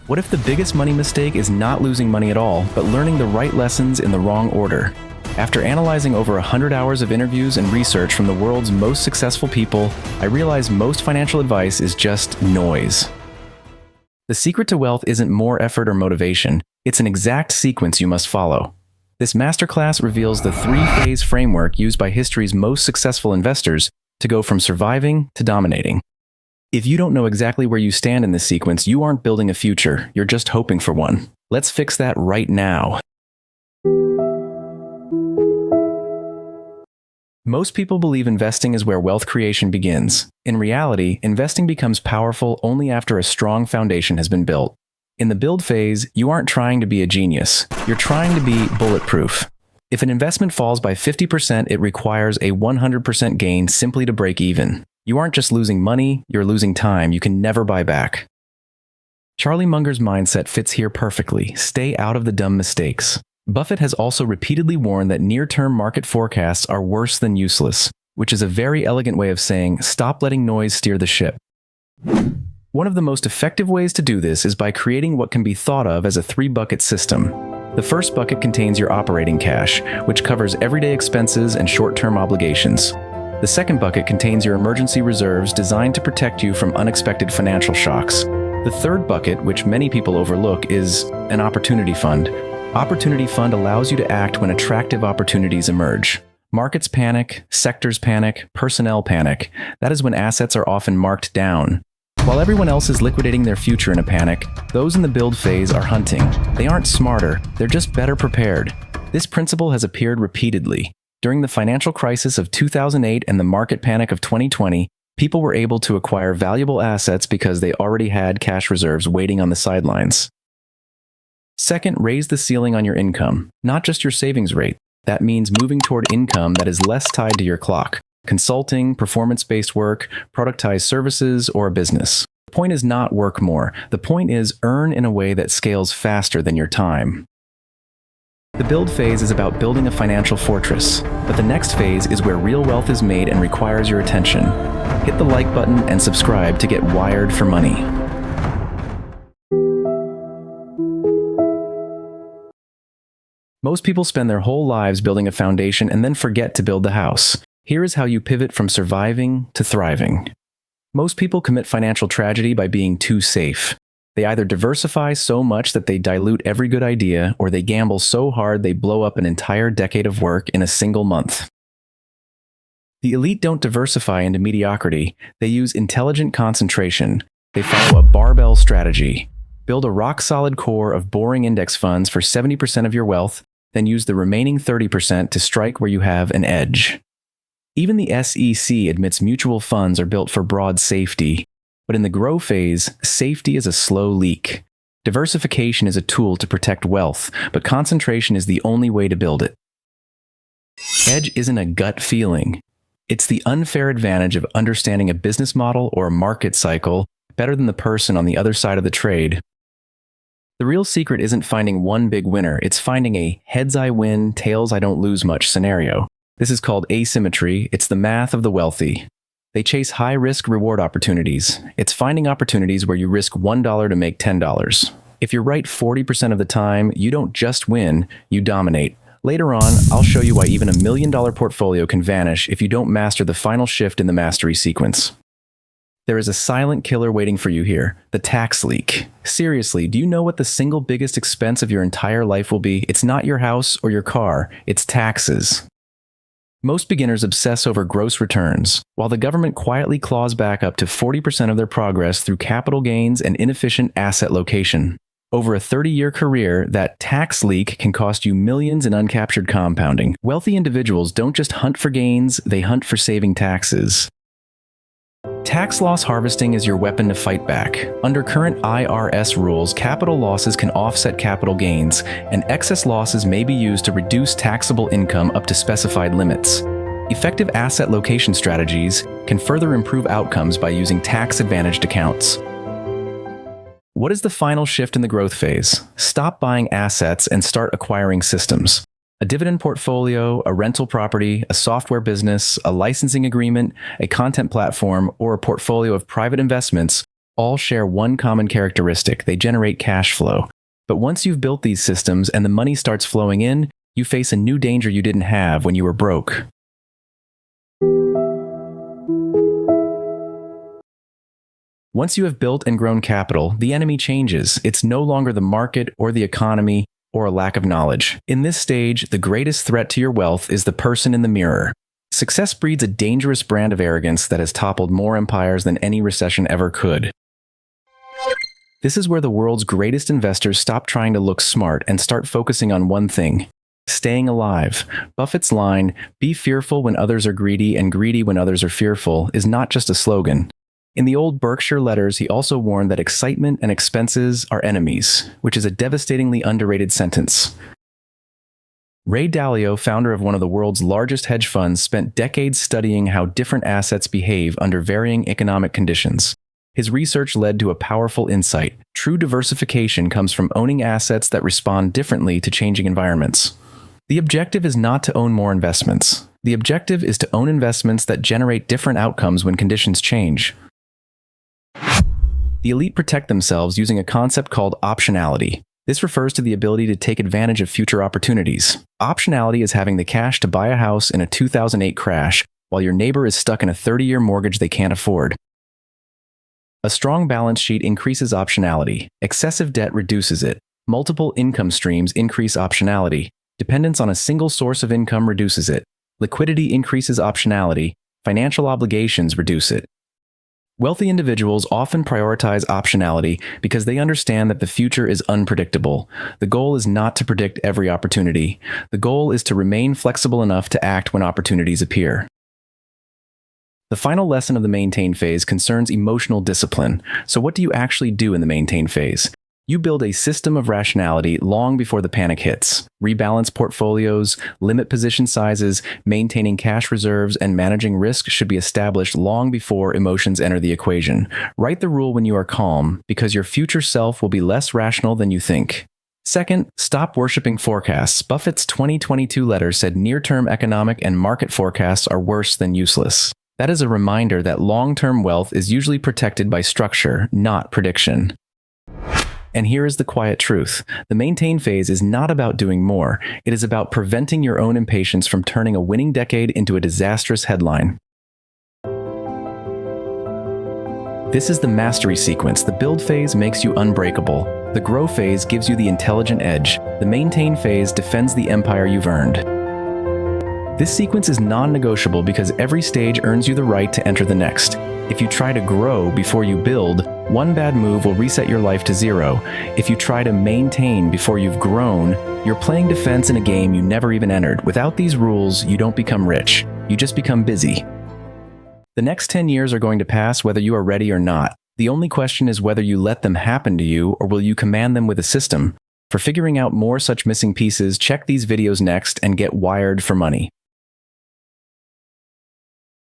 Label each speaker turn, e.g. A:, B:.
A: What if the biggest money mistake is not losing money at all, but learning the right lessons in the wrong order? After analyzing over 100 hours of interviews and research from the world's most successful people, I realized most financial advice is just noise. The secret to wealth isn't more effort or motivation, it's an exact sequence you must follow. This masterclass reveals the three-phase framework used by history's most successful investors to go from surviving to dominating. If you don't know exactly where you stand in this sequence, you aren't building a future, you're just hoping for one. Let's fix that right now. Most people believe investing is where wealth creation begins. In reality, investing becomes powerful only after a strong foundation has been built. In the build phase, you aren't trying to be a genius. You're trying to be bulletproof. If an investment falls by 50%, it requires a 100% gain simply to break even. You aren't just losing money, you're losing time you can never buy back. Charlie Munger's mindset fits here perfectly. Stay out of the dumb mistakes. Buffett has also repeatedly warned that near-term market forecasts are worse than useless, which is a very elegant way of saying, stop letting noise steer the ship. One of the most effective ways to do this is by creating what can be thought of as a three-bucket system. The first bucket contains your operating cash, which covers everyday expenses and short-term obligations. The second bucket contains your emergency reserves designed to protect you from unexpected financial shocks. The third bucket, which many people overlook, is an opportunity fund. Opportunity fund allows you to act when attractive opportunities emerge. Markets panic, sectors panic, personnel panic. That is when assets are often marked down. While everyone else is liquidating their future in a panic, those in the build phase are hunting. They aren't smarter, they're just better prepared. This principle has appeared repeatedly. During the financial crisis of 2008 and the market panic of 2020, people were able to acquire valuable assets because they already had cash reserves waiting on the sidelines. Second, raise the ceiling on your income, not just your savings rate. That means moving toward income that is less tied to your clock. Consulting, performance-based work, productized services, or a business. The point is not work more. The point is earn in a way that scales faster than your time. The build phase is about building a financial fortress, but the next phase is where real wealth is made and requires your attention. Hit the like button and subscribe to get wired for money. Most people spend their whole lives building a foundation and then forget to build the house. Here is how you pivot from surviving to thriving. Most people commit financial tragedy by being too safe. They either diversify so much that they dilute every good idea, or they gamble so hard they blow up an entire decade of work in a single month. The elite don't diversify into mediocrity. They use intelligent concentration. They follow a barbell strategy. Build a rock-solid core of boring index funds for 70% of your wealth, then use the remaining 30% to strike where you have an edge. Even the SEC admits mutual funds are built for broad safety, but in the grow phase, safety is a slow leak. Diversification is a tool to protect wealth, but concentration is the only way to build it. Edge isn't a gut feeling. It's the unfair advantage of understanding a business model or a market cycle better than the person on the other side of the trade. The real secret isn't finding one big winner, it's finding a heads I win, tails I don't lose much scenario. This is called asymmetry. It's the math of the wealthy. They chase high-risk reward opportunities. It's finding opportunities where you risk $1 to make $10. If you're right 40% of the time, you don't just win, you dominate. Later on, I'll show you why even $1 million portfolio can vanish if you don't master the final shift in the mastery sequence. There is a silent killer waiting for you here, the tax leak. Seriously, do you know what the single biggest expense of your entire life will be? It's not your house or your car, it's taxes. Most beginners obsess over gross returns, while the government quietly claws back up to 40% of their progress through capital gains and inefficient asset location. Over a 30-year career, that tax leak can cost you millions in uncaptured compounding. Wealthy individuals don't just hunt for gains, they hunt for saving taxes. Tax loss harvesting is your weapon to fight back. Under current IRS rules, capital losses can offset capital gains, and excess losses may be used to reduce taxable income up to specified limits. Effective asset location strategies can further improve outcomes by using tax-advantaged accounts. What is the final shift in the growth phase? Stop buying assets and start acquiring systems. A dividend portfolio, a rental property, a software business, a licensing agreement, a content platform, or a portfolio of private investments all share one common characteristic: they generate cash flow. But once you've built these systems and the money starts flowing in, you face a new danger you didn't have when you were broke. Once you have built and grown capital, the enemy changes. It's no longer the market or the economy or a lack of knowledge. In this stage, the greatest threat to your wealth is the person in the mirror. Success breeds a dangerous brand of arrogance that has toppled more empires than any recession ever could. This is where the world's greatest investors stop trying to look smart and start focusing on one thing: staying alive. Buffett's line, "Be fearful when others are greedy and greedy when others are fearful," is not just a slogan. In the old Berkshire letters, he also warned that excitement and expenses are enemies, which is a devastatingly underrated sentence. Ray Dalio, founder of one of the world's largest hedge funds, spent decades studying how different assets behave under varying economic conditions. His research led to a powerful insight: true diversification comes from owning assets that respond differently to changing environments. The objective is not to own more investments. The objective is to own investments that generate different outcomes when conditions change. The elite protect themselves using a concept called optionality. This refers to the ability to take advantage of future opportunities. Optionality is having the cash to buy a house in a 2008 crash, while your neighbor is stuck in a 30-year mortgage they can't afford. A strong balance sheet increases optionality. Excessive debt reduces it. Multiple income streams increase optionality. Dependence on a single source of income reduces it. Liquidity increases optionality. Financial obligations reduce it. Wealthy individuals often prioritize optionality because they understand that the future is unpredictable. The goal is not to predict every opportunity. The goal is to remain flexible enough to act when opportunities appear. The final lesson of the maintain phase concerns emotional discipline. So what do you actually do in the maintain phase? You build a system of rationality long before the panic hits. Rebalance portfolios, limit position sizes, maintaining cash reserves, and managing risk should be established long before emotions enter the equation. Write the rule when you are calm, because your future self will be less rational than you think. Second, stop worshiping forecasts. Buffett's 2022 letter said near-term economic and market forecasts are worse than useless. That is a reminder that long-term wealth is usually protected by structure, not prediction. And here is the quiet truth. The maintain phase is not about doing more. It is about preventing your own impatience from turning a winning decade into a disastrous headline. This is the mastery sequence. The build phase makes you unbreakable. The grow phase gives you the intelligent edge. The maintain phase defends the empire you've earned. This sequence is non-negotiable because every stage earns you the right to enter the next. If you try to grow before you build, one bad move will reset your life to zero. If you try to maintain before you've grown, you're playing defense in a game you never even entered. Without these rules, you don't become rich. You just become busy. The next 10 years are going to pass whether you are ready or not. The only question is whether you let them happen to you or will you command them with a system. For figuring out more such missing pieces, check these videos next and get wired for money.